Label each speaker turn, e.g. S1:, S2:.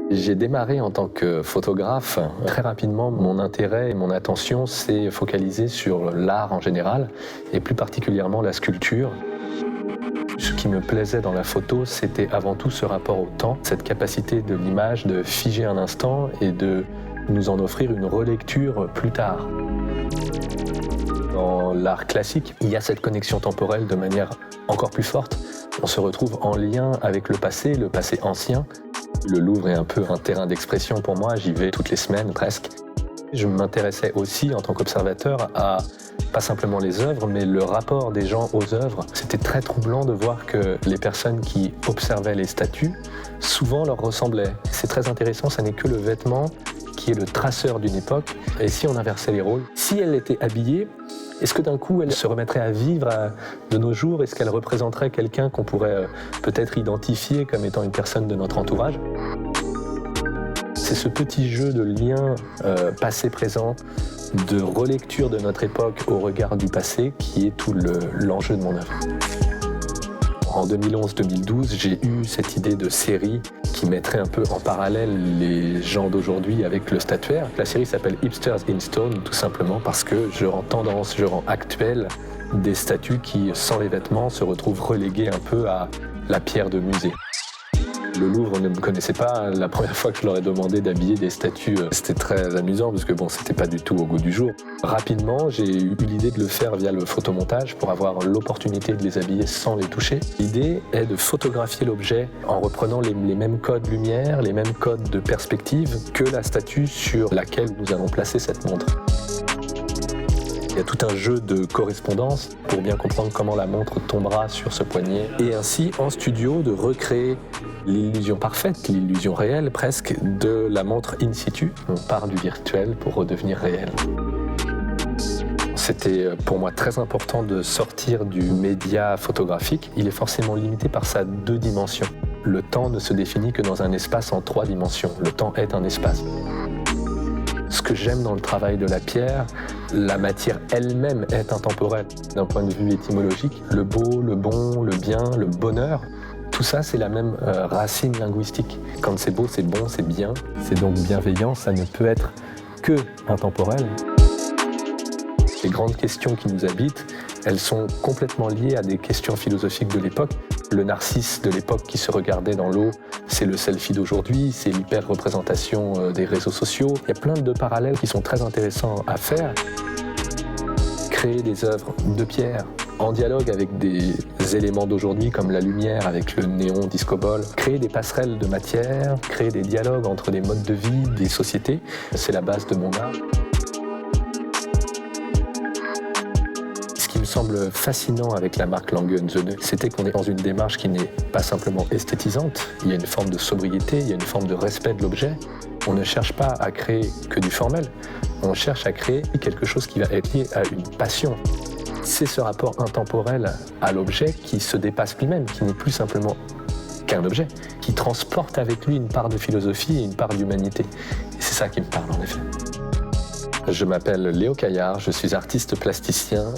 S1: J'ai démarré en tant que photographe. Très rapidement, mon intérêt et mon attention s'est focalisé sur l'art en général, et plus particulièrement la sculpture. Ce qui me plaisait dans la photo, c'était avant tout ce rapport au temps, cette capacité de l'image de figer un instant et de nous en offrir une relecture plus tard. Dans l'art classique, il y a cette connexion temporelle de manière encore plus forte. On se retrouve en lien avec le passé ancien. Le Louvre est un peu un terrain d'expression pour moi, j'y vais toutes les semaines presque. Je m'intéressais aussi en tant qu'observateur à pas simplement les œuvres, mais le rapport des gens aux œuvres. C'était très troublant de voir que les personnes qui observaient les statues, souvent leur ressemblaient. C'est très intéressant, ça n'est que le vêtement qui est le traceur d'une époque. Et si on inversait les rôles, si elle était habillée, est-ce que d'un coup elle se remettrait à vivre de nos jours? Est-ce qu'elle représenterait quelqu'un qu'on pourrait peut-être identifier comme étant une personne de notre entourage? C'est ce petit jeu de lien passé-présent, de relecture de notre époque au regard du passé qui est tout l'enjeu de mon œuvre. En 2011-2012, j'ai eu cette idée de série qui mettrait un peu en parallèle les gens d'aujourd'hui avec le statuaire. La série s'appelle Hipsters in Stone, tout simplement parce que je rends actuel des statues qui, sans les vêtements, se retrouvent reléguées un peu à la pierre de musée. Le Louvre ne me connaissait pas. La première fois que je leur ai demandé d'habiller des statues, c'était très amusant parce que c'était pas du tout au goût du jour. Rapidement, j'ai eu l'idée de le faire via le photomontage pour avoir l'opportunité de les habiller sans les toucher. L'idée est de photographier l'objet en reprenant les mêmes codes lumière, les mêmes codes de perspective que la statue sur laquelle nous allons placer cette montre. Il y a tout un jeu de correspondance pour bien comprendre comment la montre tombera sur ce poignet et ainsi en studio de recréer l'illusion parfaite, l'illusion réelle presque de la montre in situ. On part du virtuel pour redevenir réel. C'était pour moi très important de sortir du média photographique. Il est forcément limité par sa 2 dimensions. Le temps ne se définit que dans un espace en 3 dimensions. Le temps est un espace. Ce que j'aime dans le travail de la pierre, la matière elle-même est intemporelle. D'un point de vue étymologique, le beau, le bon, le bien, le bonheur, tout ça c'est la même racine linguistique. Quand c'est beau, c'est bon, c'est bien. C'est donc bienveillant, ça ne peut être que intemporel. Les grandes questions qui nous habitent, elles sont complètement liées à des questions philosophiques de l'époque. Le narcisse de l'époque qui se regardait dans l'eau, c'est le selfie d'aujourd'hui, c'est l'hyper-représentation des réseaux sociaux. Il y a plein de parallèles qui sont très intéressants à faire. Créer des œuvres de pierre en dialogue avec des éléments d'aujourd'hui comme la lumière avec le néon disco-ball, créer des passerelles de matière, créer des dialogues entre des modes de vie, des sociétés, c'est la base de mon art. Ce qui me semble fascinant avec la marque Lange & Söhne, c'était qu'on est dans une démarche qui n'est pas simplement esthétisante, il y a une forme de sobriété, il y a une forme de respect de l'objet. On ne cherche pas à créer que du formel, on cherche à créer quelque chose qui va être lié à une passion. C'est ce rapport intemporel à l'objet qui se dépasse lui-même, qui n'est plus simplement qu'un objet, qui transporte avec lui une part de philosophie et une part d'humanité. Et c'est ça qui me parle en effet. Je m'appelle Léo Caillard, je suis artiste plasticien.